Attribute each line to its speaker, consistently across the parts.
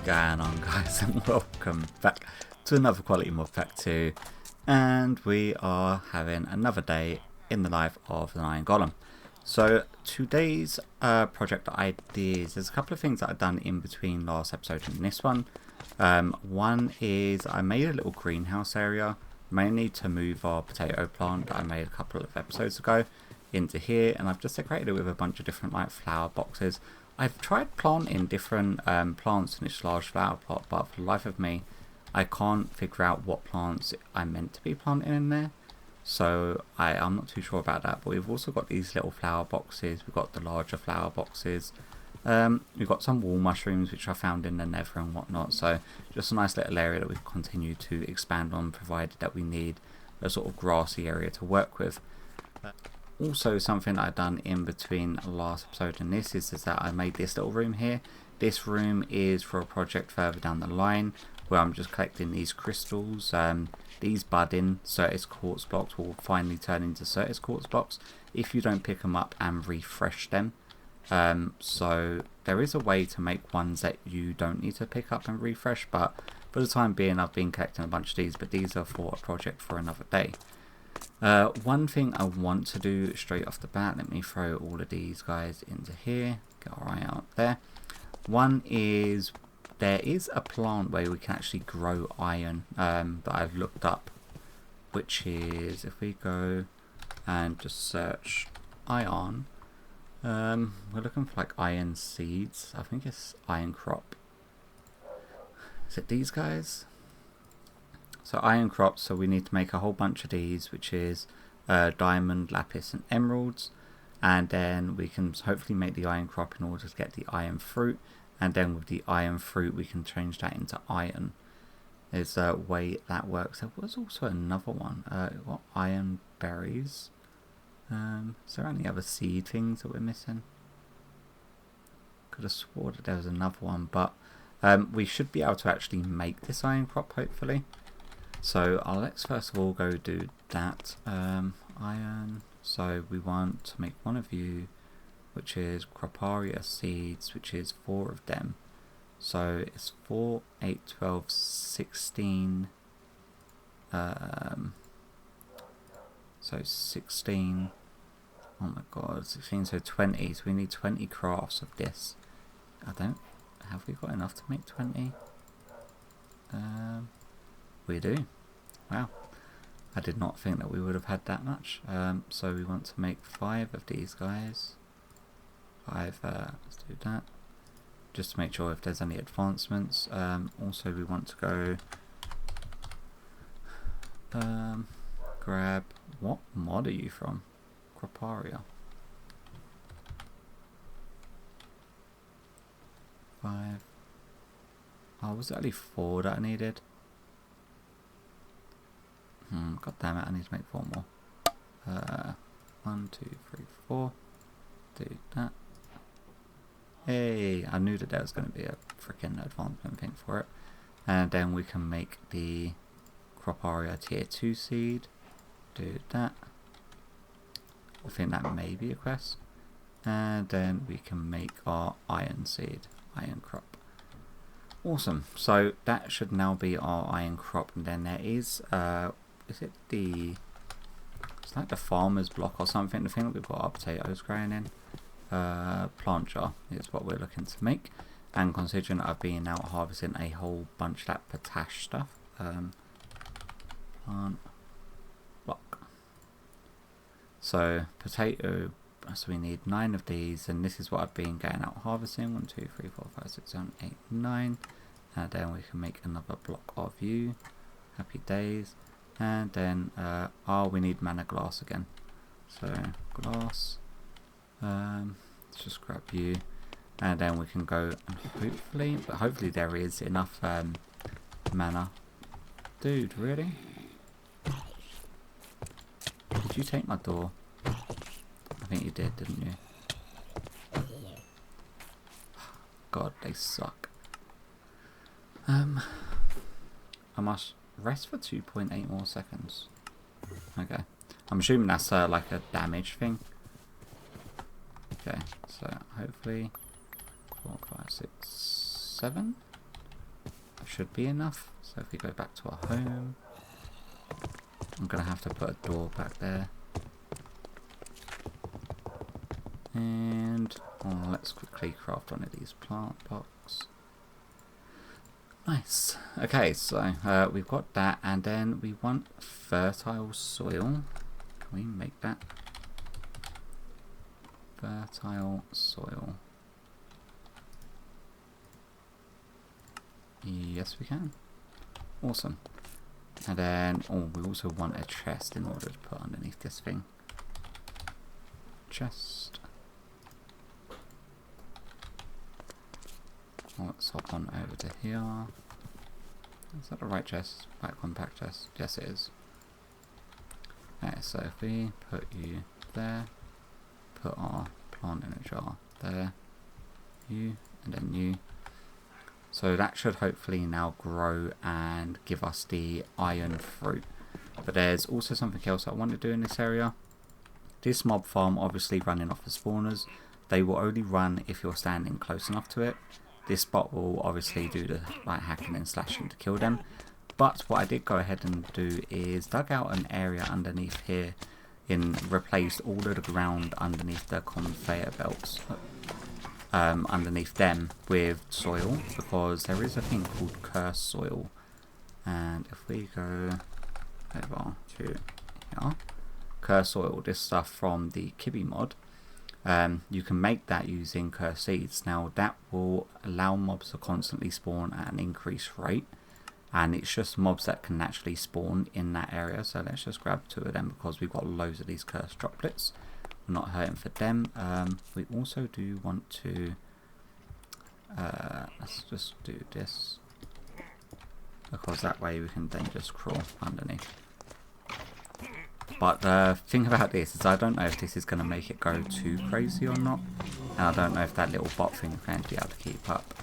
Speaker 1: going on, guys, and welcome back to another quality Modpack 2, and we are having another day in the life of the Iron Golem. So today's project ideas, there's a couple of things that I've done in between last episode and this one. One is I made a little greenhouse area, mainly to move our potato plant that I made a couple of episodes ago into here, and I've just decorated it with a bunch of different like flower boxes. I've tried planting different plants in this large flower plot, but for the life of me I can't figure out what plants I'm meant to be planting in there, so I'm not too sure about that. But we've also got these little flower boxes, we've got the larger flower boxes, we've got some wall mushrooms which I found in the nether and whatnot, so just a nice little area that we continue to expand on, provided that we need a sort of grassy area to work with. Also, something I've done in between last episode and this is that I made this little room here. This room is for a project further down the line where I'm just collecting these crystals. These budding Certis quartz blocks will finally turn into Certis quartz blocks if you don't pick them up and refresh them. So there is a way to make ones that you don't need to pick up and refresh, but for the time being I've been collecting a bunch of these, but these are for a project for another day. One thing I want to do straight off the bat, let me throw all of these guys into here, get our eye out there. One is, there is a plant where we can actually grow iron that I've looked up, which is, if we go and just search iron, we're looking for like iron seeds. I think it's iron crop. Is it these guys? So iron crops, so we need to make a whole bunch of these, which is diamond, lapis and emeralds, and then we can hopefully make the iron crop in order to get the iron fruit, and then with the iron fruit we can change that into iron. There's a way that works. There was also another one, what, iron berries. Is there any other seed things that we're missing? Could have swore that there was another one, but we should be able to actually make this iron crop hopefully. So let's first of all go do that. Iron, so we want to make one of you, which is Croparia seeds, which is 4 of them. So it's 4, 8, 12, 16. So 16. Oh my god, 16, so 20. So we need 20 crafts of this. Have we got enough to make 20? We do. Wow, I did not think that we would have had that much. So we want to make 5 of these guys. 5, let's do that, just to make sure if there's any advancements. Also we want to go grab, what mod are you from? Croparia. 5. Oh, was it only 4 that I needed? God damn it, I need to make 4 more. 1, 2, 3, 4. Do that. Hey, I knew that there was going to be a freaking advancement thing for it. And then we can make the Croparia tier 2 seed. Do that. I think that may be a quest. And then we can make our iron seed, iron crop. Awesome. So that should now be our iron crop. And then there is it the, it's like the farmer's block or something, the thing that we've got our potatoes growing in. Plant jar is what we're looking to make, and considering I've been out harvesting a whole bunch of that potash stuff, plant block. So potato, so we need 9 of these, and this is what I've been going out harvesting. 1, 2, 3, 4, 5, 6, 7, 8, 9, and then we can make another block of you. Happy days. And then we need mana glass again, so glass. Let's just grab you, and then we can go and hopefully there is enough mana. Dude, really? Did you take my door? I think you did, didn't you? God, they suck. I must rest for 2.8 more seconds. Okay, I'm assuming that's like a damage thing. Okay, so hopefully 4, 5, 6, 7. should be enough. So if we go back to our home, I'm going to have to put a door back there. And let's quickly craft one of these plant blocks. Nice. Okay, so we've got that, and then we want fertile soil. Can we make that? Fertile soil. Yes, we can. Awesome. And then, we also want a chest in order to put underneath this thing. Chest. Let's hop on over to here. Is that the right chest? Right compact chest? Yes, it is. Okay, so if we put you there, put our plant in a jar there, you, and then you. So that should hopefully now grow and give us the iron fruit. But there's also something else I want to do in this area. This mob farm, obviously running off the spawners, they will only run if you're standing close enough to it. This bot will obviously do the hacking and slashing to kill them. But what I did go ahead and do is dug out an area underneath here and replaced all of the ground underneath the conveyor belts. Underneath them with soil, because there is a thing called cursed soil. And if we go over to here, cursed soil, this stuff from the Kibby mod, you can make that using cursed seeds. Now that will allow mobs to constantly spawn at an increased rate, and it's just mobs that can naturally spawn in that area. So let's just grab 2 of them because we've got loads of these cursed droplets. We're not hurting for them. We also do want to let's just do this, because that way we can then just crawl underneath. But the thing about this is I don't know if this is going to make it go too crazy or not, and I don't know if that little bot thing is going to be able to keep up.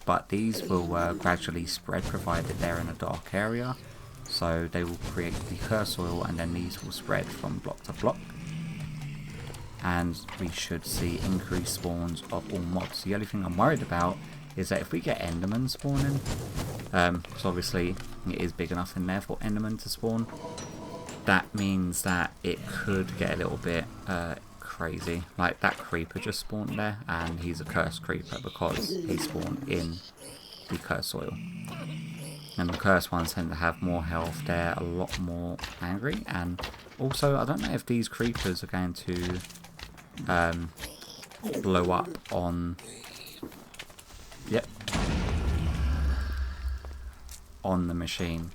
Speaker 1: But these will gradually spread, provided they're in a dark area. So they will create the cursed soil, and then these will spread from block to block. And we should see increased spawns of all mobs. The only thing I'm worried about is that if we get Enderman spawning, because obviously it is big enough in there for Enderman to spawn, that means that it could get a little bit crazy. Like that creeper just spawned there, and he's a cursed creeper because he spawned in the cursed soil. And the cursed ones tend to have more health, they're a lot more angry, and also I don't know if these creepers are going to blow up on, yep, on the machine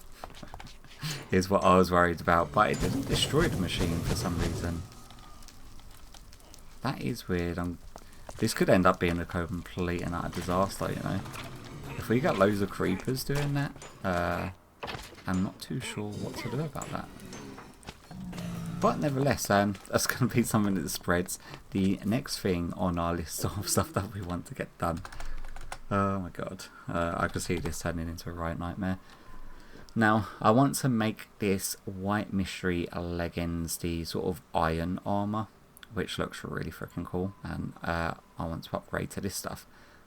Speaker 1: is what I was worried about, but it didn't destroy the machine for some reason. That is weird. This could end up being a complete and utter disaster, you know. If we get loads of creepers doing that, I'm not too sure what to do about that. But nevertheless, that's going to be something that spreads. The next thing on our list of stuff that we want to get done. Oh my god. I can see this turning into a right nightmare. Now, I want to make this white mystery leggings the sort of iron armor, which looks really freaking cool. And I want to upgrade to this stuff.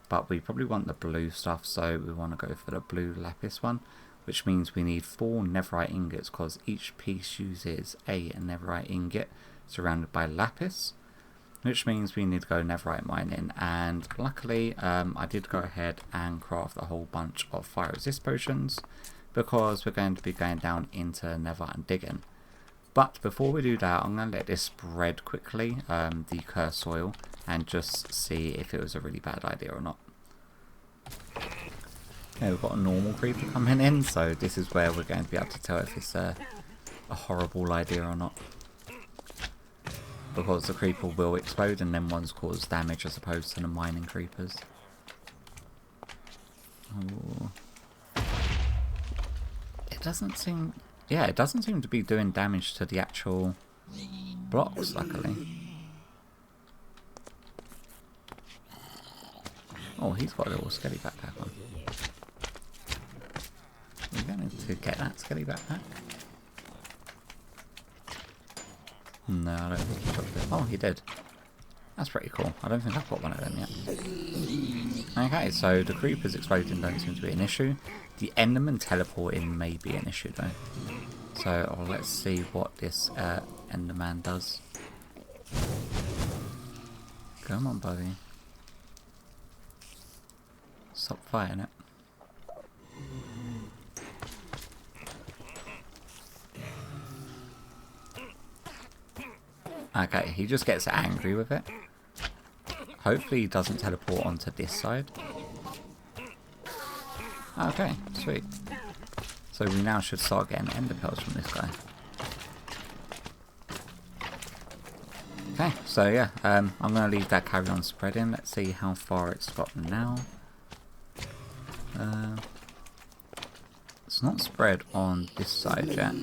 Speaker 1: But we probably want the blue stuff, so we want to go for the blue lapis one. Which means we need 4 netherite ingots, because each piece uses a netherite ingot surrounded by lapis, which means we need to go netherite mining. And luckily I did go ahead and craft a whole bunch of fire resist potions, because we're going to be going down into nether and digging. But before we do that, I'm going to let this spread quickly, the cursed soil, and just see if it was a really bad idea or not. Okay, we've got a normal creeper coming in, so this is where we're going to be able to tell if it's a horrible idea or not. Because the creeper will explode, and then ones cause damage as opposed to the mining creepers. Ooh. It doesn't seem... yeah, it doesn't seem to be doing damage to the actual blocks, luckily. Oh, he's got a little skelly backpack on. We're going to get that skelly backpack. No, I don't think he dropped it. Oh, he did. That's pretty cool. I don't think I've got one of them yet. Okay, so the creepers exploding don't seem to be an issue. The Enderman teleporting may be an issue though. So let's see what this Enderman does. Come on, buddy. Stop fighting it. Okay, he just gets angry with it. Hopefully he doesn't teleport onto this side. Okay, sweet. So we now should start getting ender pearls from this guy. Okay, so yeah, I'm going to leave that carry on spreading. Let's see how far it's gotten now. It's not spread on this side yet,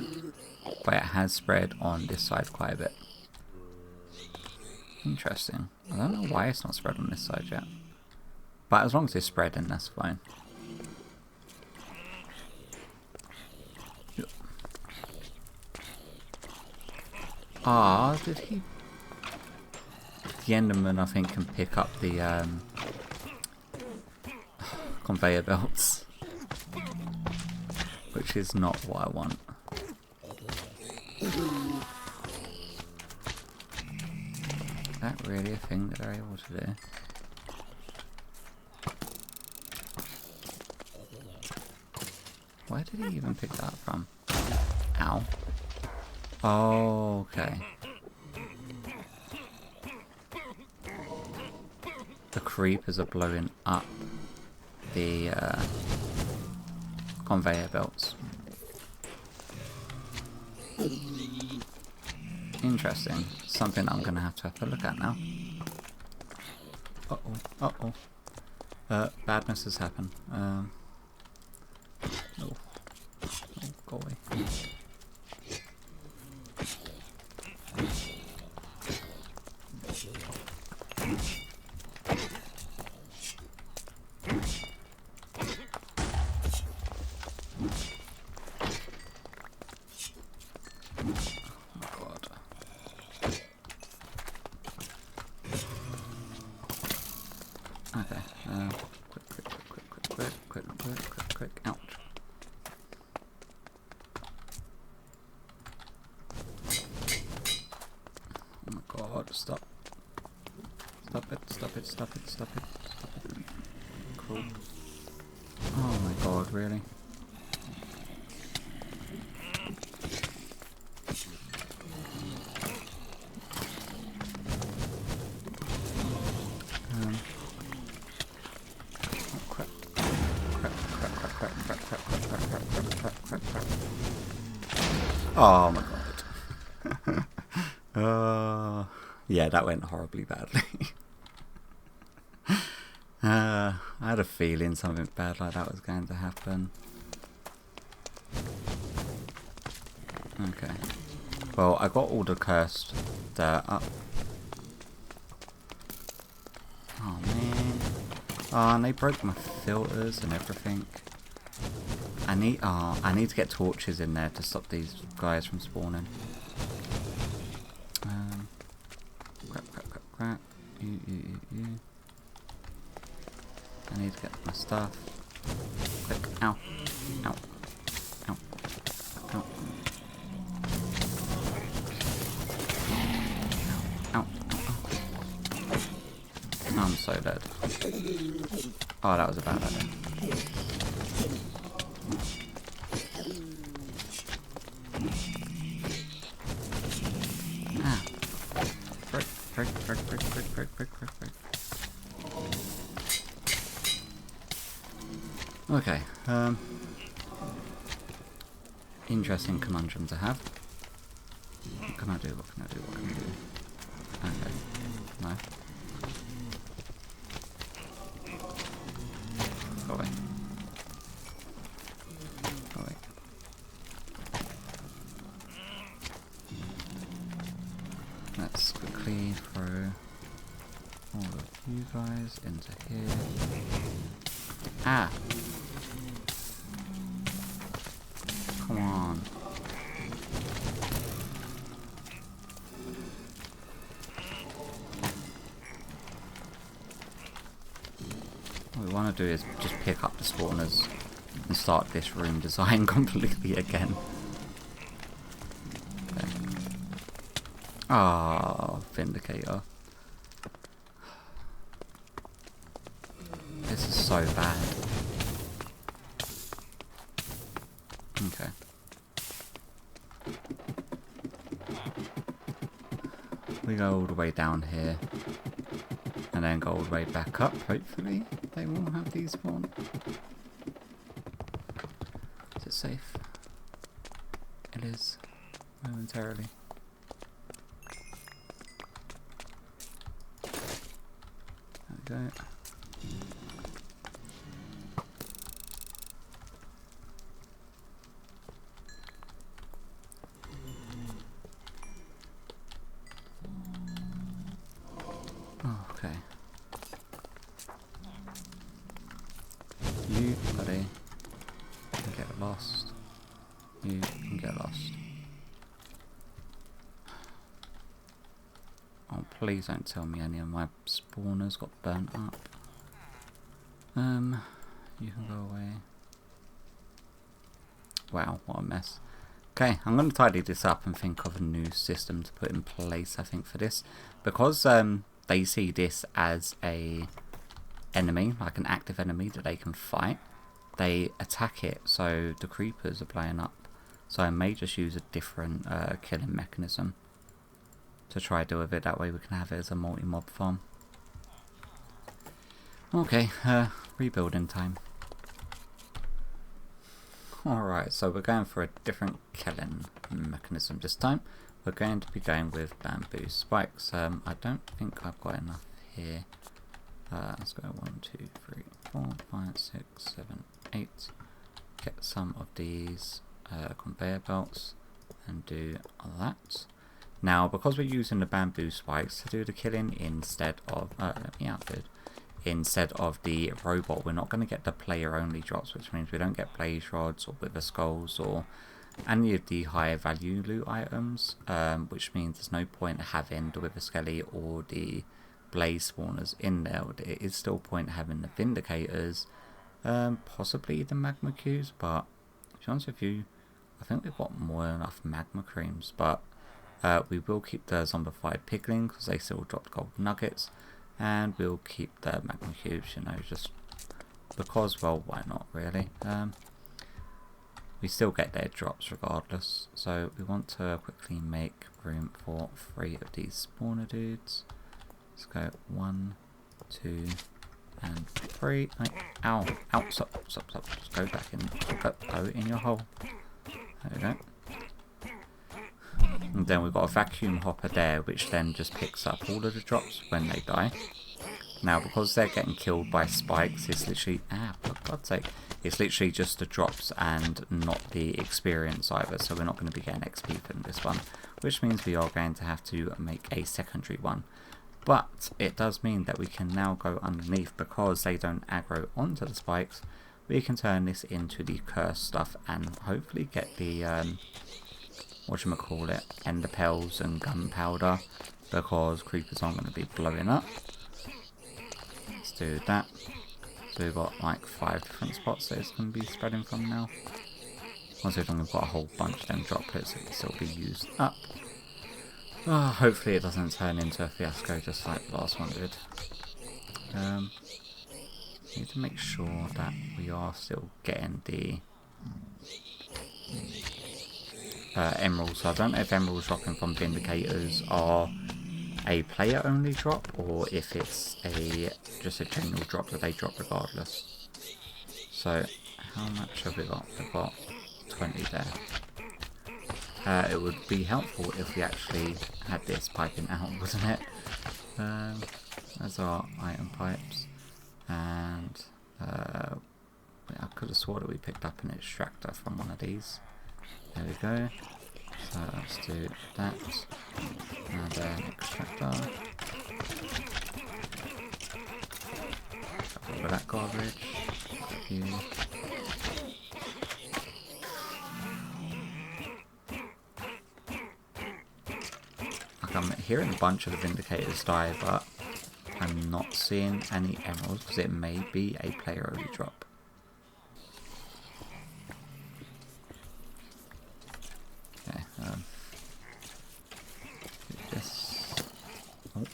Speaker 1: but it has spread on this side quite a bit. Interesting. I don't know why it's not spread on this side yet. But as long as it's spread, then that's fine. Ah, did he? The Enderman, I think, can pick up the conveyor belts. Which is not what I want. Is that really a thing that they're able to do? Where did he even pick that up from? Ow. Oh, okay. The creepers are blowing up the conveyor belts. Interesting. Something I'm going to have to look at now. Uh-oh. Uh-oh. Badness has happened. Oh, go away. Okay, quick, ouch. Oh my god, stop. Stop it. Cool. Oh my god, really? Oh my god. Yeah, that went horribly badly. I had a feeling something bad like that was going to happen. Okay. Well, I got all the cursed dirt up. Oh man. Oh, and they broke my filters and everything. I need to get torches in there to stop these guys from spawning. Crap. You. I need to get my stuff. Quick. Ow. I'm so dead. Oh, that was a bad idea. Frick. Okay, interesting conundrum to have. What can I do? Okay, no. Go away. Let's quickly throw all of you guys into here. Ah! Come on. want to do is just pick up the spawners and start this room design completely again. Okay. Ah, Vindicator. This is so bad. Okay. We go all the way down here. And then go all the way back up, hopefully. They will have these spawn. Is it safe? It is. Momentarily. There we go. Okay. You, buddy, can get lost. You can get lost. Oh, please don't tell me any of my spawners got burnt up. You can go away. Wow, what a mess. Okay, I'm going to tidy this up and think of a new system to put in place, I think, for this. Because they see this as a enemy, like an active enemy that they can fight, they attack it, so the creepers are playing up. So I may just use a different killing mechanism to try to deal with it. That way we can have it as a multi-mob farm. Okay, rebuilding time. Alright, so we're going for a different killing mechanism this time. We're going to be going with bamboo spikes. I don't think I've got enough here. Let's go 1, 2, 3, 4, 5, 6, 7, 8. Get some of these conveyor belts and do that. Now, because we're using the bamboo spikes to do the killing instead of instead of the robot, we're not going to get the player only drops, which means we don't get blaze rods or wither skulls or any of the higher value loot items, which means there's no point having the wither skelly or the blaze spawners in there. It is still point having the vindicators, possibly the magma cubes, but to be honest with you, I think we've got more than enough magma creams. But we will keep the zombified piglin because they still drop gold nuggets, and we'll keep the magma cubes, you know, just because, well, why not really. We still get their drops regardless, so we want to quickly make room for 3 of these spawner dudes. Let's go 1, 2, and 3. Ow, ow, stop. Just go back in. Go in your hole. There we go. And then we've got a vacuum hopper there, which then just picks up all of the drops when they die. Now, because they're getting killed by spikes, it's literally, for God's sake, it's literally just the drops and not the experience either. So we're not going to be getting XP from this one, which means we are going to have to make a secondary one. But it does mean that we can now go underneath, because they don't aggro onto the spikes. We can turn this into the cursed stuff and hopefully get the whatchamacallit, ender pearls and gunpowder, because creepers aren't going to be blowing up. Let's do that. So we've got like 5 different spots that it's going to be spreading from now. Once we've got a whole bunch of them droplets, it can still be used up. Hopefully it doesn't turn into a fiasco just like the last one did. Need to make sure that we are still getting the emeralds. So I don't know if emeralds dropping from vindicators are a player only drop, or if it's just a general drop that they drop regardless. So how much have we got? We've got 20 there. It would be helpful if we actually had this piping out, wouldn't it? There's our item pipes, and I could have swore that we picked up an extractor from one of these. There we go. So let's do that. And then extractor. All of that garbage. You. I'm hearing a bunch of the vindicators die, but I'm I'm not seeing any emeralds because it may be a player only drop. Okay, do this. Oh.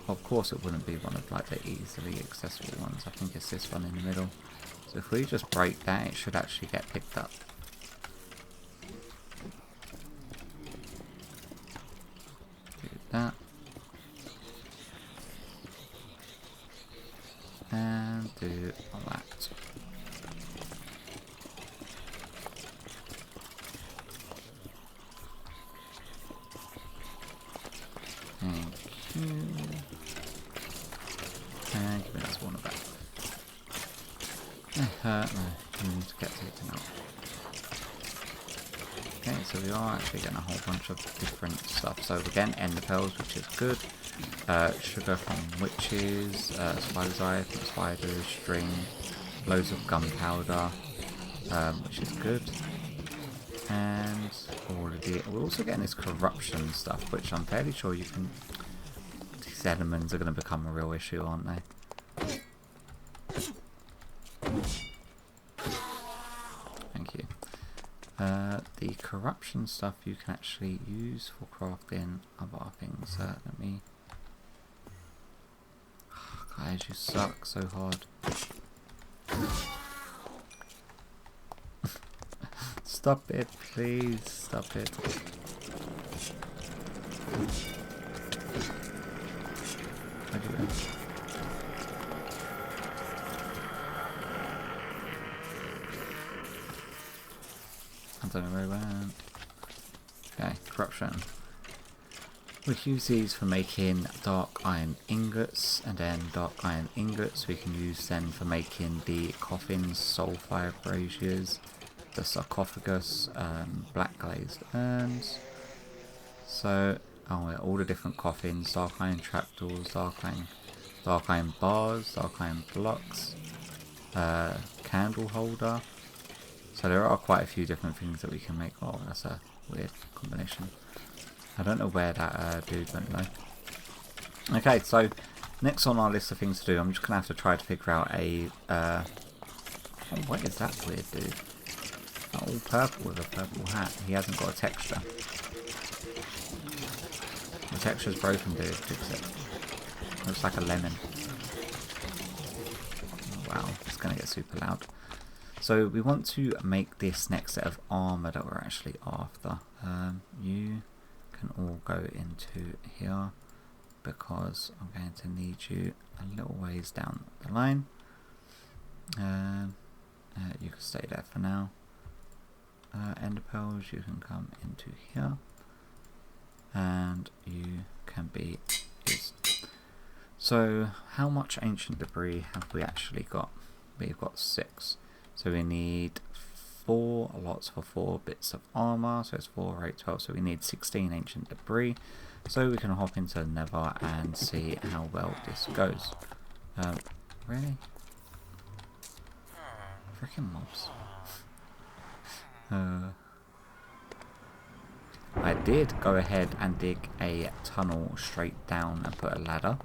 Speaker 1: Of course it wouldn't be one of like the easily accessible ones. I think it's this one in the middle. So if we just break that, it should actually get picked up. Do that. And do that. Thank you. And give me that spawner back. No, we need to get to it now. Okay, so we are actually getting a whole bunch of different stuff. So we're getting ender pearls, which is good. Sugar from witches, spider's eye from spiders, string, loads of gunpowder, which is good. And all of the... We're also getting this corruption stuff, which I'm fairly sure you can... These elements are going to become a real issue, aren't they? Thank you. The corruption stuff you can actually use for crafting other things. Let me... Guys, you suck so hard. Stop it, please. Stop it. Where do you go? I don't know where I went. Okay, corruption. We use these for making dark iron ingots, and then dark iron ingots we can use then for making the coffins, soulfire braziers, the sarcophagus, black glazed urns. So, all the different coffins, dark iron trapdoors, dark iron bars, dark iron blocks, candle holder. So there are quite a few different things that we can make. Oh, that's a weird combination. I don't know where that dude went though. Okay, so next on our list of things to do, I'm just gonna have to try to figure out a. Oh, what is that weird dude? All purple with a purple hat. He hasn't got a texture. The texture's broken, dude. Fix it. Looks like a lemon. Oh, wow, it's gonna get super loud. So we want to make this next set of armor that we're actually after. You can all go into here because I'm going to need you a little ways down the line. You can stay there for now. Ender pearls, you can come into here, and you can be used. So how much ancient debris have we actually got? We've got 6. So we need 4 lots for 4 bits of armor, so it's 4, 8, 12, so we need 16 ancient debris. So we can hop into the nether and see how well this goes. Really? Freaking mobs. I did go ahead and dig a tunnel straight down and put a ladder,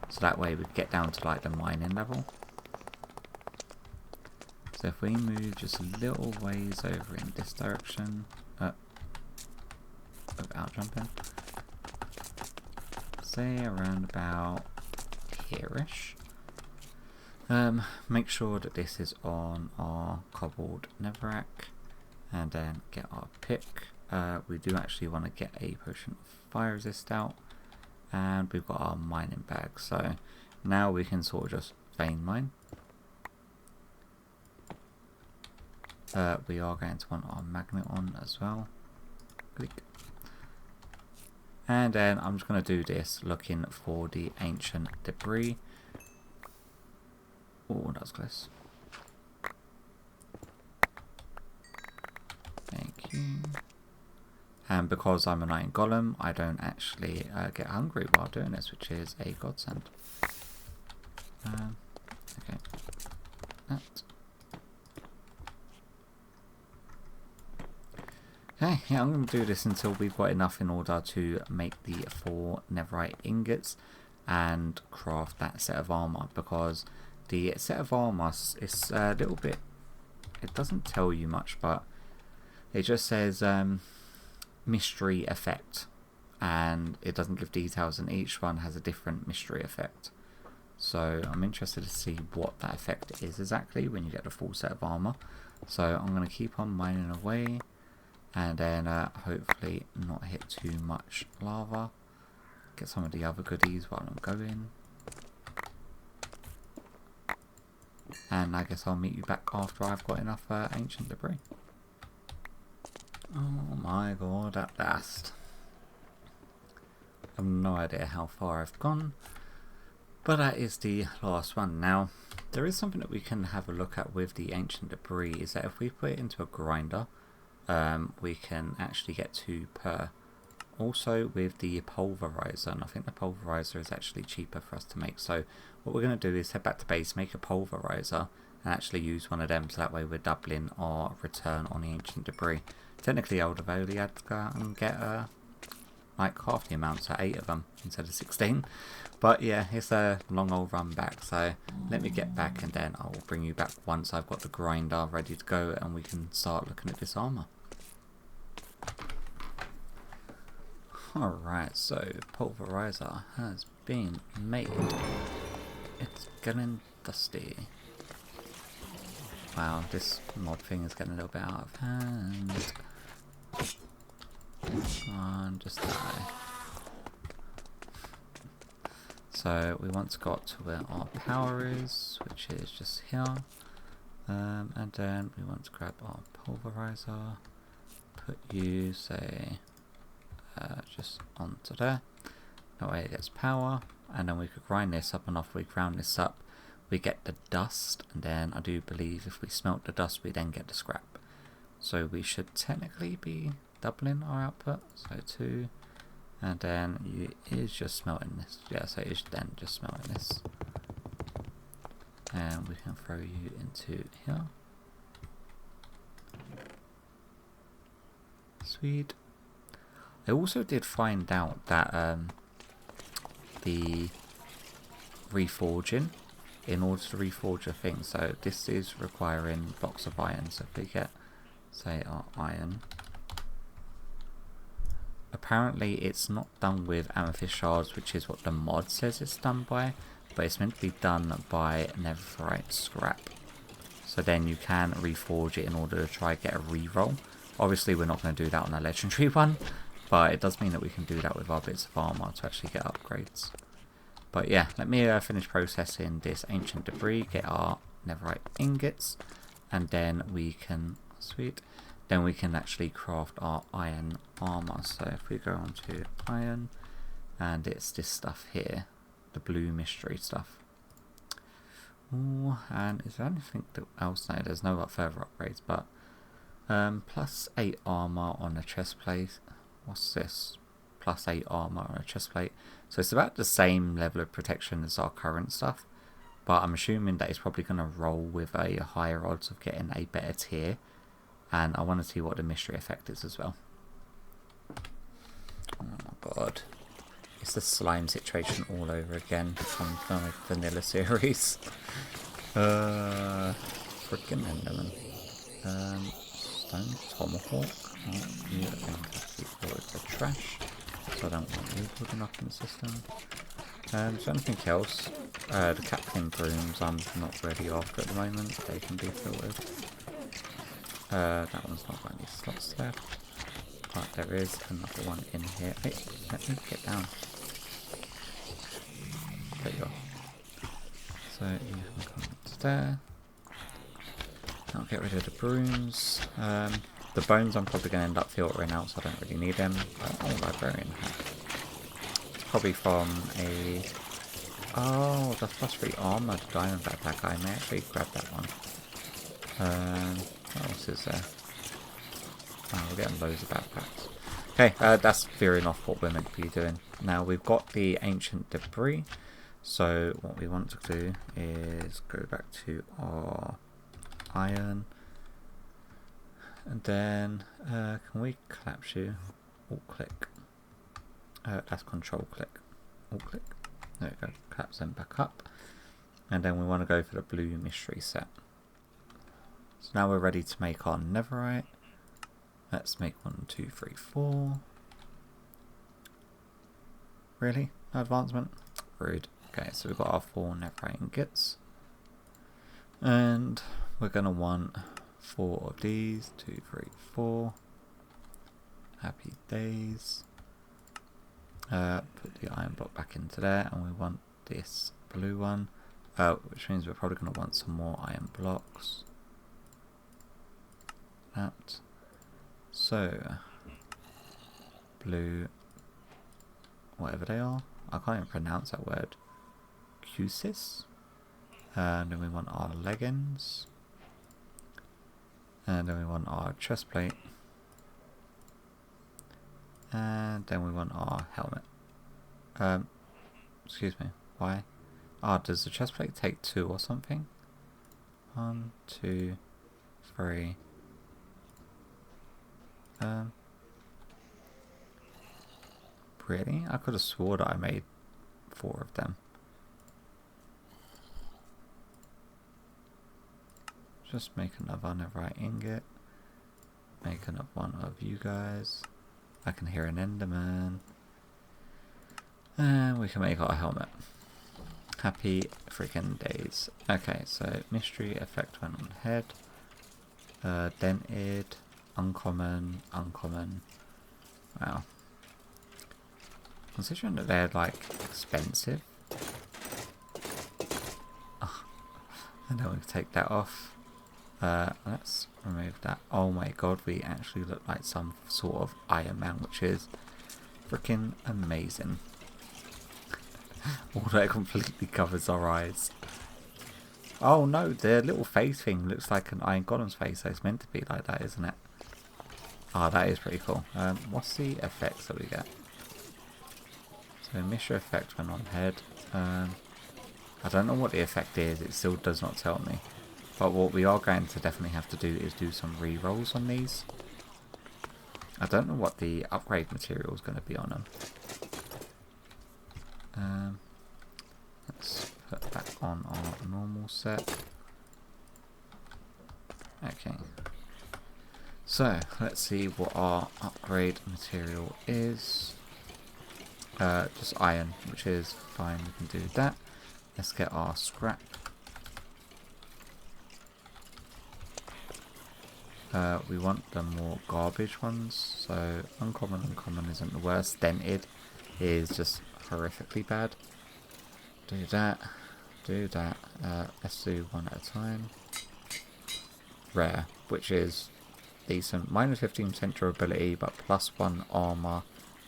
Speaker 1: so that way we'd get down to like the mining level. So if we move just a little ways over in this direction, without jumping, say around about here-ish. Make sure that this is on our cobbled netherrack, and then get our pick. We do actually want to get a potion of fire resist out, and we've got our mining bag. So now we can sort of just vein mine. We are going to want our magnet on as well. Click. And then I'm just going to do this looking for the ancient debris. Oh, that was close. Thank you. And because I'm an iron golem, I don't actually get hungry while doing this, which is a godsend. Okay. That. Okay, yeah, I'm going to do this until we've got enough in order to make the 4 netherite ingots and craft that set of armor, because the set of armor is a little bit, it doesn't tell you much, but it just says mystery effect, and it doesn't give details, and each one has a different mystery effect. So I'm interested to see what that effect is exactly when you get the full set of armor. So I'm going to keep on mining away, and then hopefully not hit too much lava. Get some of the other goodies while I'm going. And I guess I'll meet you back after I've got enough ancient debris. Oh my god, at last. I have no idea how far I've gone, but that is the last one. Now, there is something that we can have a look at with the ancient debris, is that if we put it into a grinder, we can actually get 2 per. Also with the pulverizer, and I think the pulverizer is actually cheaper for us to make. So what we're going to do is head back to base, make a pulverizer, and actually use one of them, so that way we're doubling our return on the ancient debris. Technically I would have only had to go out and get like half the amount, so 8 of them instead of 16. But yeah, it's a long old run back, so let me get back and then I'll bring you back once I've got the grinder ready to go and we can start looking at this armor. Alright, so pulverizer has been made. It's getting dusty. Wow, this mob thing is getting a little bit out of hand. Come on, just die. So we want to go up to where our power is, which is just here. And then we want to grab our pulverizer, put you, say, just onto there. That way it gets power, and then we could grind this up, and after we ground this up, we get the dust, and then I do believe if we smelt the dust, we then get the scrap. So we should technically be doubling our output, so 2, and then it is just smelting this. Yeah, so it is then just smelting this. And we can throw you into here. Sweet. I also did find out that the reforging, in order to reforge a thing, so this is requiring blocks of iron. So if we get, say, our iron, apparently it's not done with amethyst shards, which is what the mod says it's done by, but it's meant to be done by netherite scrap. So then you can reforge it in order to try and get a reroll. Obviously we're not going to do that on a legendary one, but it does mean that we can do that with our bits of armor to actually get upgrades. But yeah, let me finish processing this ancient debris, get our netherite ingots, and then we can, sweet, then we can actually craft our iron armor. So if we go on to iron, and it's this stuff here, the blue mystery stuff. Ooh, and is there anything else? No, there's no further upgrades, but plus 8 armor on the chest plate. What's this? Plus 8 armor on a chest plate. So it's about the same level of protection as our current stuff, but I'm assuming that it's probably going to roll with a higher odds of getting a better tier, and I want to see what the mystery effect is as well. Oh my god. It's the slime situation all over again from the vanilla series. Freaking Enderman. Stone Tomahawk. Oh, you can keep all of the trash, so I don't want you putting up in the system. Is there anything else? The Captain brooms I'm not ready after at the moment. They can be filtered. That one's not got any slots left. But there is another one in here. Hey, let me get down. There you are. So you can come to there. I'll get rid of the brooms. The bones I'm probably going to end up filtering out, so I don't really need them. Oh, librarian hat. Probably from a... Oh, the +3 armoured diamond backpack. I may actually grab that one. What else is there? Oh, we're getting loads of backpacks. Okay, that's veering off what we're meant to be doing. Now we've got the ancient debris. So what we want to do is go back to our iron. And then, can we collapse you? Alt click. That's control click. Alt click. There we go. Collapse them back up. And then we want to go for the blue mystery set. So now we're ready to make our netherite. Let's make 1, 2, 3, 4. Really? No advancement? Rude. Okay, so we've got our 4 netherite ingots. And we're going to want 4 of these. 2, 3, 4. Happy days. Put the iron block back into there, and we want this blue one. Which means we're probably going to want some more iron blocks. That. So, blue, whatever they are. I can't even pronounce that word. Cusis. And then we want our leggings. And then we want our chest plate. And then we want our helmet. Excuse me, why? Does the chest plate take 2 or something? 1, 2, 3. Really? I could have swore that I made 4 of them. Just make another netherite ingot. Make another one of you guys. I can hear an enderman. And we can make our helmet. Happy freaking days. Okay, so mystery effect went on head. Dented. Uncommon. Uncommon. Wow. Considering that they're like expensive. Oh. And then we take that off. Let's remove that. Oh my god, we actually look like some sort of Iron Man, which is freaking amazing. Although it completely covers our eyes. Oh no, the little face thing looks like an Iron Golem's face, so it's meant to be like that, isn't it? Oh, that is pretty cool. What's the effects that we get? So mystery effect went on head. I don't know what the effect is, it still does not tell me. But what we are going to definitely have to do is do some re-rolls on these. I don't know what the upgrade material is going to be on them. Let's put that on our normal set. Okay. So, let's see what our upgrade material is. Just iron, which is fine, we can do that. Let's get our scrap. We want the more garbage ones, so uncommon isn't the worst. Dented is just horrifically bad. Do that, do that. Let's do one at a time. Rare, which is decent. Minus 15% durability, but +1 armor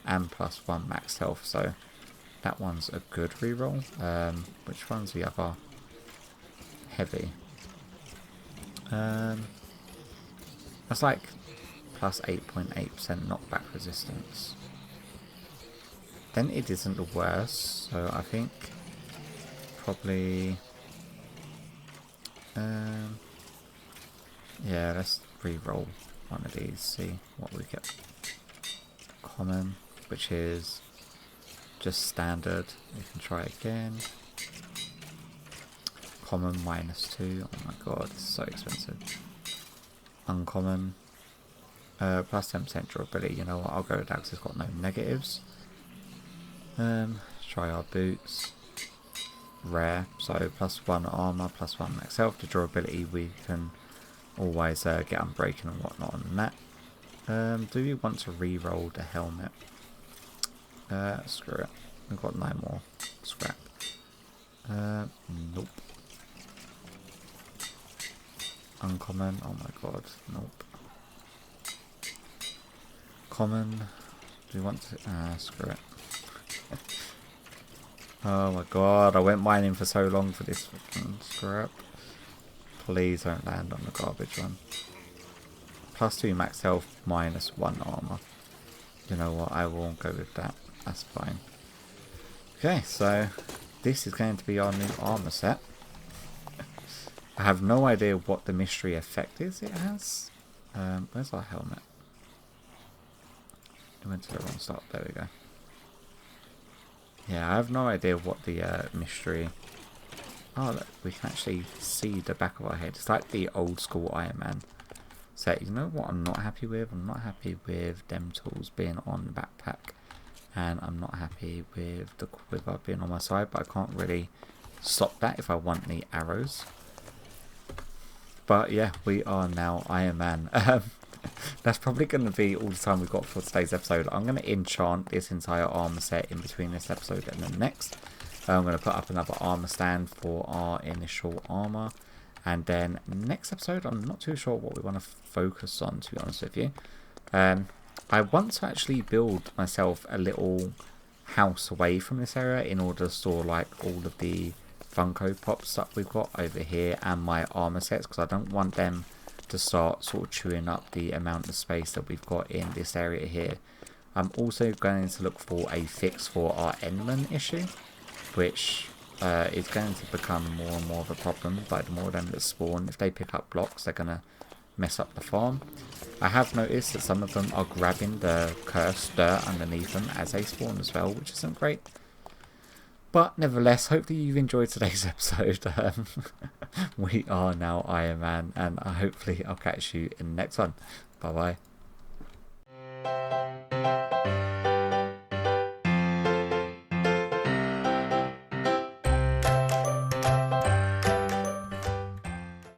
Speaker 1: and +1 max health, so that one's a good reroll. Which one's the other? Heavy. That's like plus 8.8% knockback resistance. Then it isn't the worst, so I think probably yeah, let's re-roll one of these, see what we get. Common, which is just standard. We can try again. Common -2. Oh my god, it's so expensive. Uncommon. Plus 10% durability. You know what, I'll go with that because it's got no negatives. Try our boots. Rare, so +1 armor, +1 max health. The durability we can always get unbreaking and whatnot on that. Do we want to re-roll the helmet? Screw it. We've got 9 more scrap. Nope. Uncommon, oh my god, nope. Common, do we want to, screw it. Oh my god, I went mining for so long for this fucking scrap. Please don't land on the garbage one. +2 max health, -1 armor. You know what, I will go with that, that's fine. Okay, so this is going to be our new armor set. I have no idea what the mystery effect is it has. Where's our helmet? It went to the wrong stop. There we go. Yeah, I have no idea what the mystery... Oh, look, we can actually see the back of our head. It's like the old school Iron Man. So, you know what I'm not happy with? I'm not happy with them tools being on the backpack. And I'm not happy with the quiver being on my side. But I can't really stop that if I want the arrows. But yeah, we are now Iron Man. That's probably going to be all the time we've got for today's episode. I'm going to enchant this entire armor set in between this episode and the next. I'm going to put up another armor stand for our initial armor. And then next episode, I'm not too sure what we want to focus on, to be honest with you. I want to actually build myself a little house away from this area in order to store like all of the Funko Pop stuff we've got over here and my armor sets, because I don't want them to start sort of chewing up the amount of space that we've got in this area here. I'm also going to look for a fix for our Enderman issue, which is going to become more and more of a problem. Like the more of them that spawn, if they pick up blocks, they're going to mess up the farm. I have noticed that some of them are grabbing the cursed dirt underneath them as they spawn as well, which isn't great. But nevertheless, hopefully you've enjoyed today's episode. We are now Iron Man, and hopefully I'll catch you in the next one. Bye bye.